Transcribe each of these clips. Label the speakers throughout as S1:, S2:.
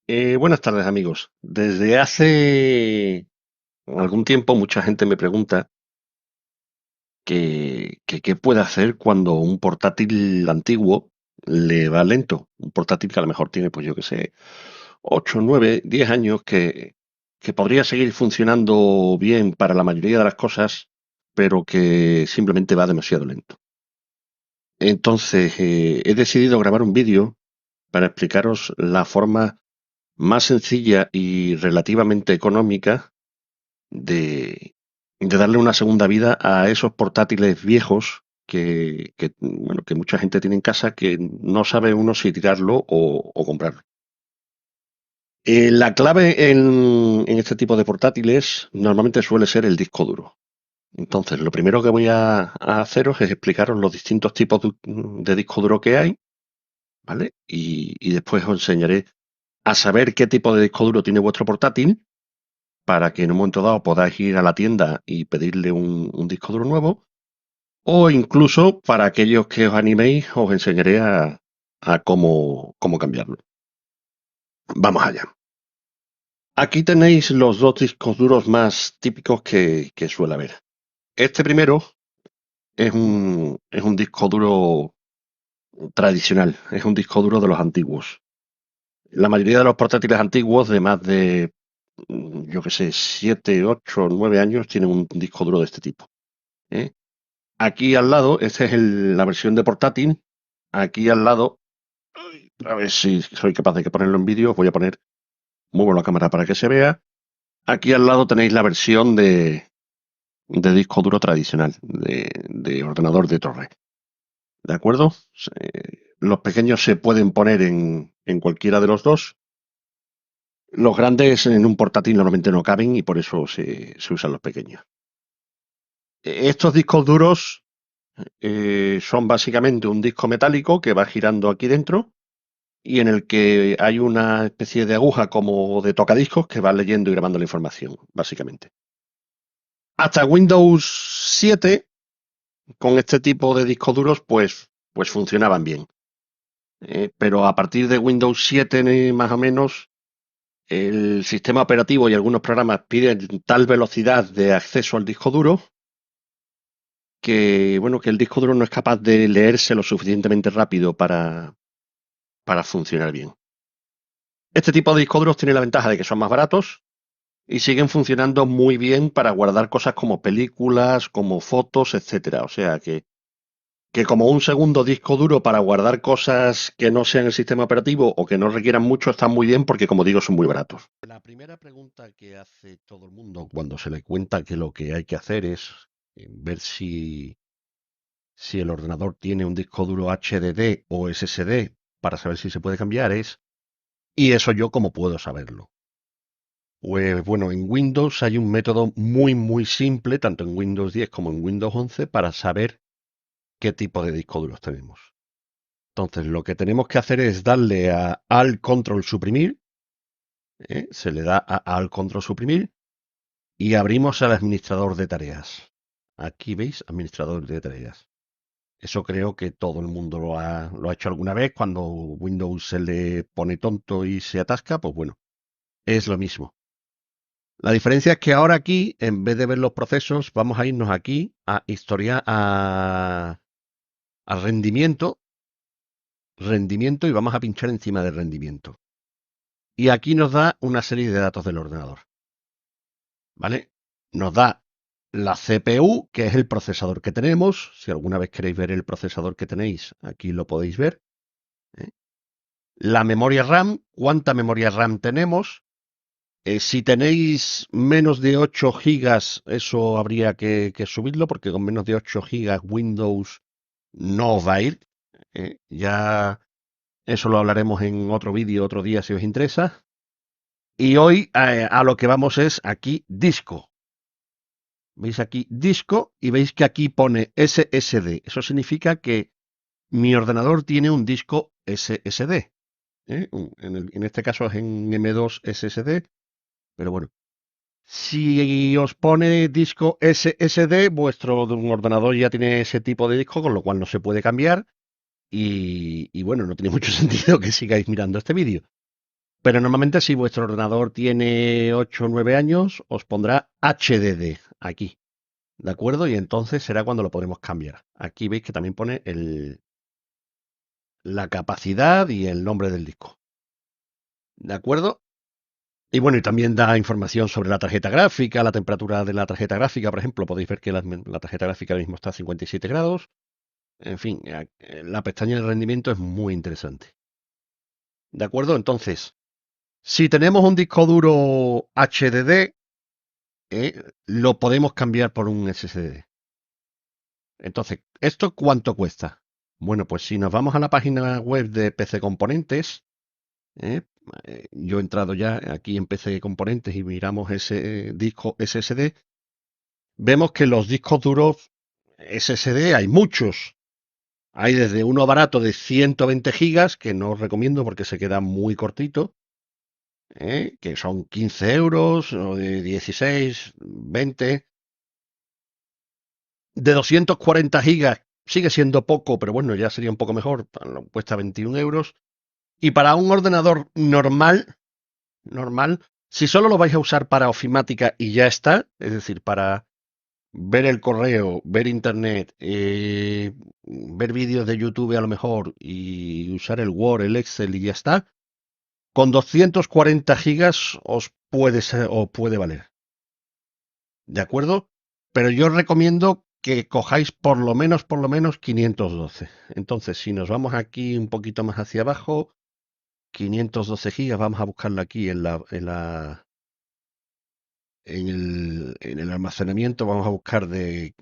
S1: Buenas tardes, amigos. Desde hace algún tiempo mucha gente me pregunta qué puede hacer cuando un portátil antiguo le va lento. Un portátil que a lo mejor tiene, pues yo qué sé, 8, 9, 10 años que podría seguir funcionando bien para la mayoría de las cosas, pero que simplemente va demasiado lento. Entonces, he decidido grabar un vídeo para explicaros la forma más sencilla y relativamente económica de darle una segunda vida a esos portátiles viejos bueno, que mucha gente tiene en casa que no sabe uno si tirarlo o comprarlo. La clave en este tipo de portátiles normalmente suele ser el disco duro. Entonces, lo primero que voy a haceros es explicaros los distintos tipos de disco duro que hay, ¿vale? Y después os enseñaré a saber qué tipo de disco duro tiene vuestro portátil para que en un momento dado podáis ir a la tienda y pedirle un disco duro nuevo, o incluso para aquellos que os animéis, os enseñaré a cómo cambiarlo. Vamos allá. Aquí tenéis los dos discos duros más típicos que suele haber. Este primero es un disco duro tradicional, es un disco duro de los antiguos. La mayoría de los portátiles antiguos de más de, yo que sé, 7, 8, 9 años tienen un disco duro de este tipo. ¿Eh? Aquí al lado, esta es la versión de portátil. Aquí al lado, a ver si soy capaz de que ponerlo en vídeo, os voy a poner, muevo la cámara para que se vea. Aquí al lado tenéis la versión de disco duro tradicional, de ordenador de torre. ¿De acuerdo? Los pequeños se pueden poner en cualquiera de los dos. Los grandes en un portátil normalmente no caben y por eso se usan los pequeños. Estos discos duros son básicamente un disco metálico que va girando aquí dentro y en el que hay una especie de aguja como de tocadiscos que va leyendo y grabando la información, básicamente. Hasta Windows 7, con este tipo de discos duros, pues funcionaban bien. Pero a partir de Windows 7, más o menos, el sistema operativo y algunos programas piden tal velocidad de acceso al disco duro que, bueno, que el disco duro no es capaz de leerse lo suficientemente rápido para funcionar bien. Este tipo de discos duros tiene la ventaja de que son más baratos y siguen funcionando muy bien para guardar cosas como películas, como fotos, etcétera. O sea que como un segundo disco duro para guardar cosas que no sean el sistema operativo o que no requieran mucho están muy bien porque, como digo, son muy baratos. La primera pregunta que hace todo el mundo cuando se le cuenta que lo que hay que hacer es ver si el ordenador tiene un disco duro HDD o SSD para saber si se puede cambiar es, ¿y eso yo cómo puedo saberlo? Pues bueno, en Windows hay un método muy simple, tanto en Windows 10 como en Windows 11, para saber qué tipo de disco duros tenemos. Entonces, lo que tenemos que hacer es darle a Alt Control Suprimir, se le da a Alt Control Suprimir y abrimos el administrador de tareas. Aquí veis, administrador de tareas. Eso creo que todo el mundo lo ha hecho alguna vez. Cuando Windows se le pone tonto y se atasca, pues bueno, es lo mismo. La diferencia es que ahora aquí, en vez de ver los procesos, vamos a irnos aquí a historia, a rendimiento y vamos a pinchar encima de rendimiento. Y aquí nos da una serie de datos del ordenador. ¿Vale? Nos da la CPU, que es el procesador que tenemos. Si alguna vez queréis ver el procesador que tenéis, aquí lo podéis ver. ¿Eh? La memoria RAM, cuánta memoria RAM tenemos. Si tenéis menos de 8 gigas, eso habría que subirlo, porque con menos de 8 gigas Windows no os va a ir. Ya eso lo hablaremos en otro vídeo, otro día, si os interesa. Y hoy a lo que vamos es aquí disco. Veis aquí disco y veis que aquí pone SSD. Eso significa que mi ordenador tiene un disco SSD. En este caso es en M2 SSD, pero bueno. Si os pone disco SSD, vuestro ordenador ya tiene ese tipo de disco, con lo cual no se puede cambiar. Y bueno, no tiene mucho sentido que sigáis mirando este vídeo. Pero normalmente si vuestro ordenador tiene 8 o 9 años, os pondrá HDD aquí, ¿de acuerdo? Y entonces será cuando lo podremos cambiar. Aquí veis que también pone la capacidad y el nombre del disco, ¿de acuerdo? Y bueno, y también da información sobre la tarjeta gráfica, la temperatura de la tarjeta gráfica, por ejemplo, podéis ver que la tarjeta gráfica ahora mismo está a 57 grados. En fin, la pestaña de rendimiento es muy interesante. ¿De acuerdo? Entonces, si tenemos un disco duro HDD, lo podemos cambiar por un SSD. Entonces, ¿esto cuánto cuesta? Bueno, pues si nos vamos a la página web de PC Componentes, ¿eh? Yo he entrado ya aquí en PC Componentes y miramos ese disco SSD, vemos que los discos duros SSD hay muchos. Hay desde uno barato de 120 gigas, que no os recomiendo porque se queda muy cortito, que son 15 euros, o de 16, 20. De 240 gigas sigue siendo poco, pero bueno, ya sería un poco mejor, cuesta 21 euros. Y para un ordenador normal, si solo lo vais a usar para ofimática y ya está, es decir, para ver el correo, ver internet, ver vídeos de YouTube a lo mejor y usar el Word, el Excel y ya está, con 240 gigas os puede valer. ¿De acuerdo? Pero yo recomiendo que cojáis por lo menos 512. Entonces, si nos vamos aquí un poquito más hacia abajo, 512 gigas, vamos a buscarlo aquí en el almacenamiento, vamos a buscar de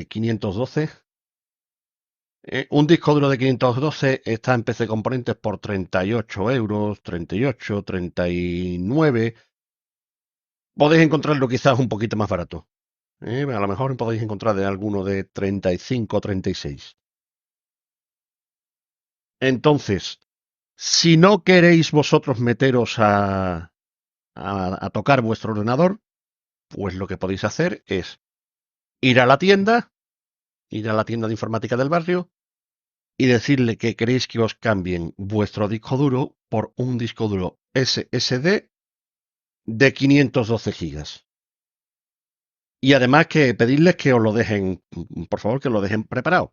S1: 512. Un disco duro de 512 está en PC Componentes por 38 euros, 38, 39. Podéis encontrarlo quizás un poquito más barato. A lo mejor podéis encontrar de alguno de 35 o 36. Entonces, si no queréis vosotros meteros a tocar vuestro ordenador, pues lo que podéis hacer es ir a la tienda, ir a la tienda de informática del barrio y decirle que queréis que os cambien vuestro disco duro por un disco duro SSD de 512 gigas. Y además que pedirles que os lo dejen, por favor, que lo dejen preparado.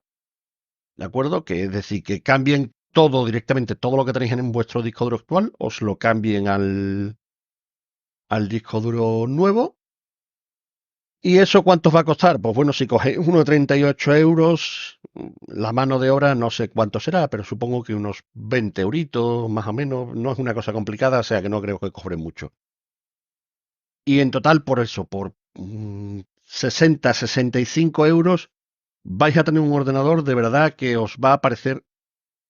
S1: ¿De acuerdo? Que es decir, que cambien todo directamente, todo lo que tenéis en vuestro disco duro actual, os lo cambien al disco duro nuevo. ¿Y eso cuánto os va a costar? Pues bueno, si cogéis uno de 38 euros, la mano de obra no sé cuánto será, pero supongo que unos 20 euritos, más o menos. No es una cosa complicada, o sea que no creo que cobren mucho. Y en total, por eso, por 60, 65 euros, vais a tener un ordenador de verdad que os va a parecer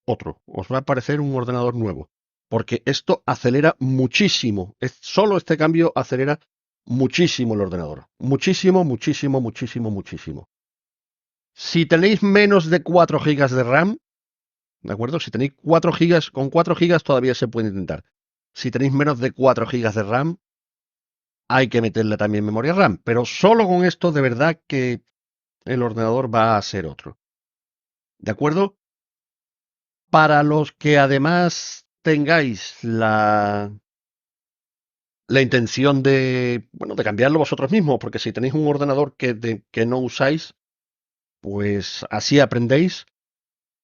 S1: os va a parecer un ordenador nuevo, porque esto acelera muchísimo. Solo este cambio acelera muchísimo el ordenador. Muchísimo, muchísimo, muchísimo, muchísimo. Si tenéis menos de 4 gigas de RAM, ¿de acuerdo? Si tenéis 4 gigas, con 4 gigas todavía se puede intentar. Si tenéis menos de 4 gigas de RAM, hay que meterle también memoria RAM, pero solo con esto de verdad que el ordenador va a ser otro. ¿De acuerdo? Para los que además tengáis la intención de, bueno, de cambiarlo vosotros mismos, porque si tenéis un ordenador que no usáis, pues así aprendéis.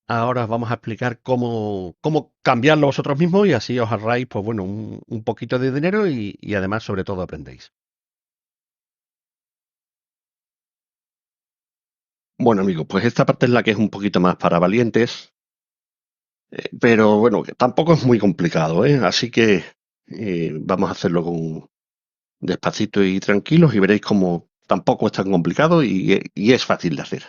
S1: Ahora os vamos a explicar cómo cambiarlo vosotros mismos y así os ahorráis, pues bueno, un poquito de dinero y además, sobre todo, aprendéis. Bueno, amigos, pues esta parte es la que es un poquito más para valientes, pero bueno, que tampoco es muy complicado, ¿eh? Así que vamos a hacerlo con despacito y tranquilos y veréis cómo tampoco es tan complicado y es fácil de hacer.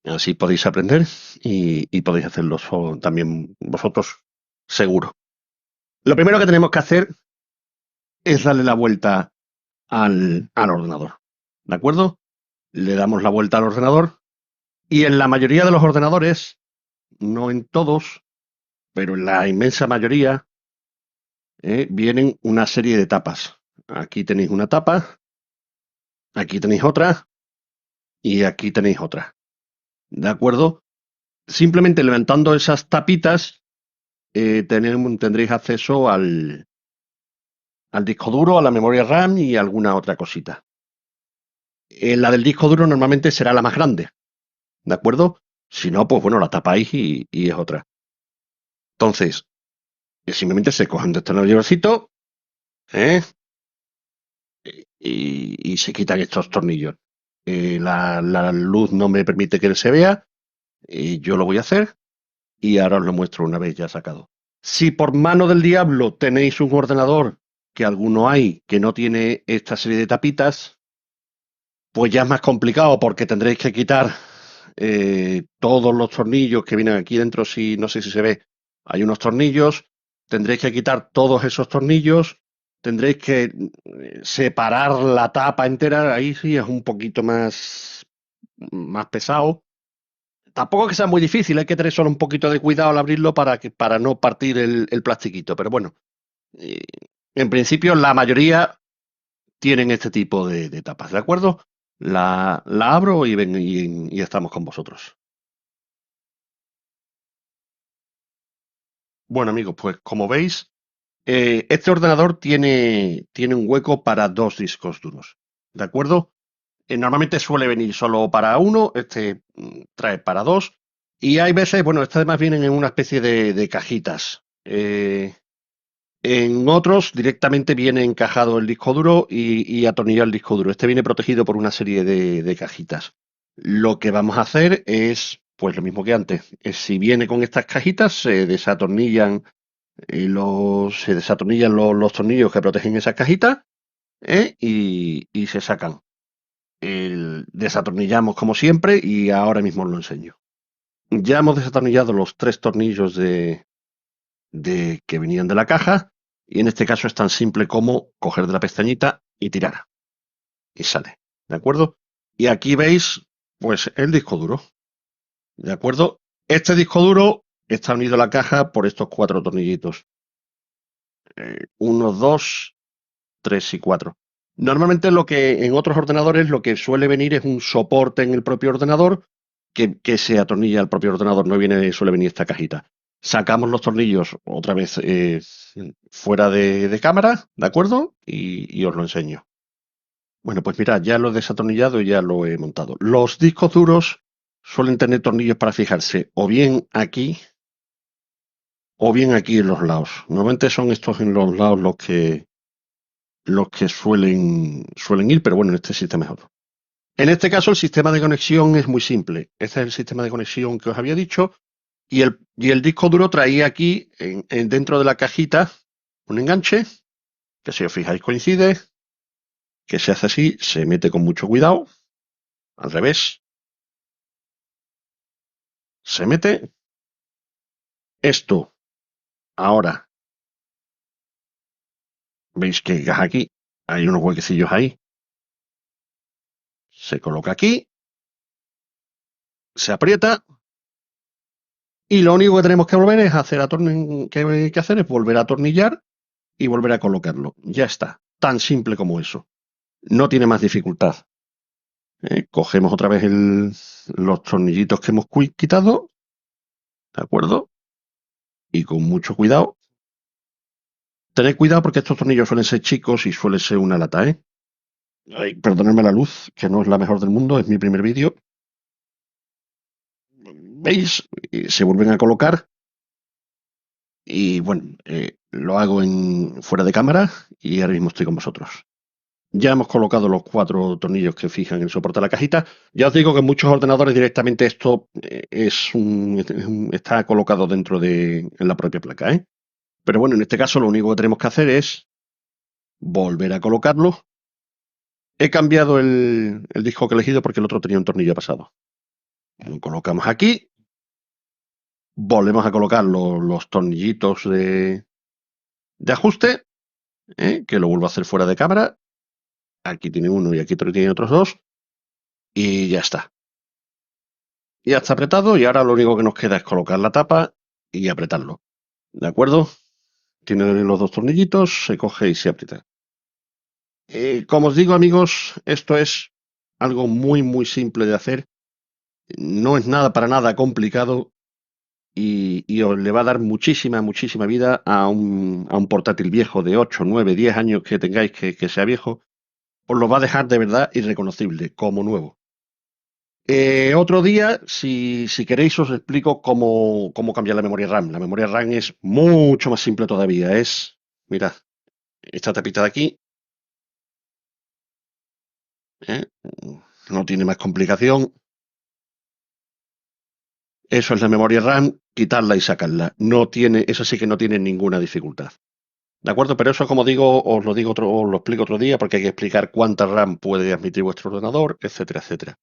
S1: Así podéis aprender y podéis hacerlo también vosotros seguro. Lo primero que tenemos que hacer es darle la vuelta al ordenador. ¿De acuerdo? Le damos la vuelta al ordenador y en la mayoría de los ordenadores, no en todos, pero en la inmensa mayoría, vienen una serie de tapas. Aquí tenéis una tapa, aquí tenéis otra y aquí tenéis otra. ¿De acuerdo? Simplemente levantando esas tapitas tendréis acceso al disco duro, a la memoria RAM y alguna otra cosita. La del disco duro normalmente será la más grande, ¿de acuerdo? Si no, pues bueno, la tapáis y es otra. Entonces, simplemente se cogen de este destornilladorcito, ¿eh? Y se quitan estos tornillos. La luz no me permite que él se vea, yo lo voy a hacer y ahora os lo muestro una vez ya sacado. Si por mano del diablo tenéis un ordenador, que alguno hay, que no tiene esta serie de tapitas, pues ya es más complicado porque tendréis que quitar todos los tornillos que vienen aquí dentro. Si no sé si se ve, hay unos tornillos, tendréis que quitar todos esos tornillos, tendréis que separar la tapa entera. Ahí sí es un poquito más pesado. Tampoco que sea muy difícil, hay que tener solo un poquito de cuidado al abrirlo para no partir el plastiquito, pero bueno, eh, en principio la mayoría tienen este tipo de tapas, ¿de acuerdo? La abro y estamos con vosotros. Bueno, amigos, pues como veis, este ordenador tiene un hueco para dos discos duros, ¿de acuerdo? Normalmente suele venir solo para uno, este trae para dos, y hay veces, bueno, estas además vienen en una especie de cajitas. En otros directamente viene encajado el disco duro y atornillado el disco duro. Este viene protegido por una serie de cajitas. Lo que vamos a hacer es, pues lo mismo que antes. Si viene con estas cajitas, se desatornillan los tornillos que protegen esas cajitas, y se sacan. Desatornillamos como siempre y ahora mismo os lo enseño. Ya hemos desatornillado los tres tornillos de que venían de la caja y en este caso es tan simple como coger de la pestañita y tirar y sale, ¿de acuerdo? Y aquí veis pues el disco duro, ¿de acuerdo? Este disco duro está unido a la caja por estos cuatro tornillitos, uno, dos, tres y cuatro. Normalmente lo que en otros ordenadores lo que suele venir es un soporte en el propio ordenador que se atornilla al propio ordenador, no suele venir esta cajita. Sacamos los tornillos otra vez fuera de cámara, ¿de acuerdo? Y os lo enseño. Bueno, pues mirad, ya lo he desatornillado y ya lo he montado. Los discos duros suelen tener tornillos para fijarse o bien aquí en los lados. Normalmente son estos en los lados los que suelen ir, pero bueno, en este sistema es otro. En este caso, el sistema de conexión es muy simple. Este es el sistema de conexión que os había dicho. Y el disco duro traía aquí, dentro de la cajita, un enganche, que si os fijáis coincide, que se hace así, se mete con mucho cuidado, al revés, se mete. Esto, ahora, veis que aquí, hay unos huequecillos ahí, se coloca aquí, se aprieta, y lo único que tenemos que volver es que hacer es volver a atornillar y volver a colocarlo. Ya está, tan simple como eso. No tiene más dificultad. Cogemos otra vez los tornillitos que hemos quitado, ¿de acuerdo? Y con mucho cuidado. Tened cuidado porque estos tornillos suelen ser chicos y suele ser una lata, ¿eh? Ay, perdonadme la luz, que no es la mejor del mundo, es mi primer vídeo. ¿Veis? Se vuelven a colocar y bueno, lo hago fuera de cámara y ahora mismo estoy con vosotros. Ya hemos colocado los cuatro tornillos que fijan el soporte de la cajita. Ya os digo que en muchos ordenadores directamente esto está colocado en la propia placa, ¿eh? Pero bueno, en este caso lo único que tenemos que hacer es volver a colocarlo. He cambiado el disco que he elegido porque el otro tenía un tornillo pasado. Lo colocamos aquí. Volvemos a colocar los tornillitos de ajuste, que lo vuelvo a hacer fuera de cámara. Aquí tiene uno y aquí tiene otros dos. Y ya está. Ya está apretado y ahora lo único que nos queda es colocar la tapa y apretarlo. ¿De acuerdo? Tiene los dos tornillitos, se coge y se aprieta. Como os digo, amigos, esto es algo muy, muy simple de hacer. No es nada para nada complicado y os le va a dar muchísima vida a un portátil viejo de 8, 9, 10 años que tengáis que sea viejo. Os lo va a dejar de verdad irreconocible, como nuevo. Otro día, si queréis, os explico cómo cambiar la memoria RAM. La memoria RAM es mucho más simple todavía. Mirad, esta tapita de aquí, ¿eh? No tiene más complicación. Eso es la memoria RAM, quitarla y sacarla. No tiene, eso sí que no tiene ninguna dificultad. ¿De acuerdo? Pero eso, como digo, os lo explico otro día porque hay que explicar cuánta RAM puede admitir vuestro ordenador, etcétera, etcétera.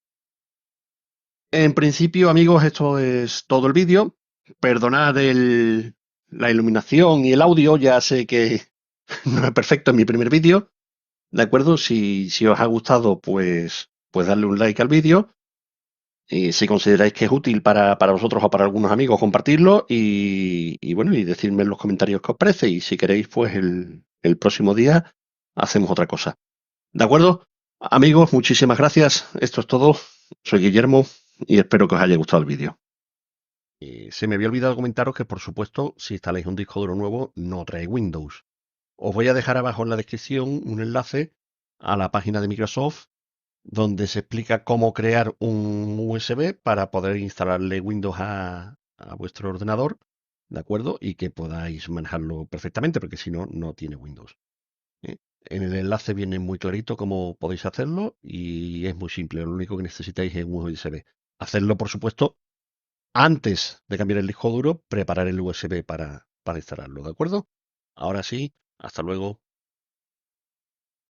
S1: En principio, amigos, esto es todo el vídeo. Perdonad la iluminación y el audio, ya sé que no es perfecto en mi primer vídeo. ¿De acuerdo? Si os ha gustado, pues darle un like al vídeo. Y si consideráis que es útil para vosotros o para algunos amigos, compartirlo y bueno, y decirme en los comentarios qué os parece. Y si queréis, pues el próximo día hacemos otra cosa. ¿De acuerdo? Amigos, muchísimas gracias. Esto es todo. Soy Guillermo y espero que os haya gustado el vídeo. Se me había olvidado comentaros que, por supuesto, si instaláis un disco duro nuevo, no trae Windows. Os voy a dejar abajo en la descripción un enlace a la página de Microsoft donde se explica cómo crear un USB para poder instalarle Windows a vuestro ordenador, ¿de acuerdo? Y que podáis manejarlo perfectamente, porque si no, no tiene Windows. ¿Eh? En el enlace viene muy clarito cómo podéis hacerlo y es muy simple. Lo único que necesitáis es un USB. Hacerlo, por supuesto, antes de cambiar el disco duro, preparar el USB para instalarlo, ¿de acuerdo? Ahora sí, hasta luego.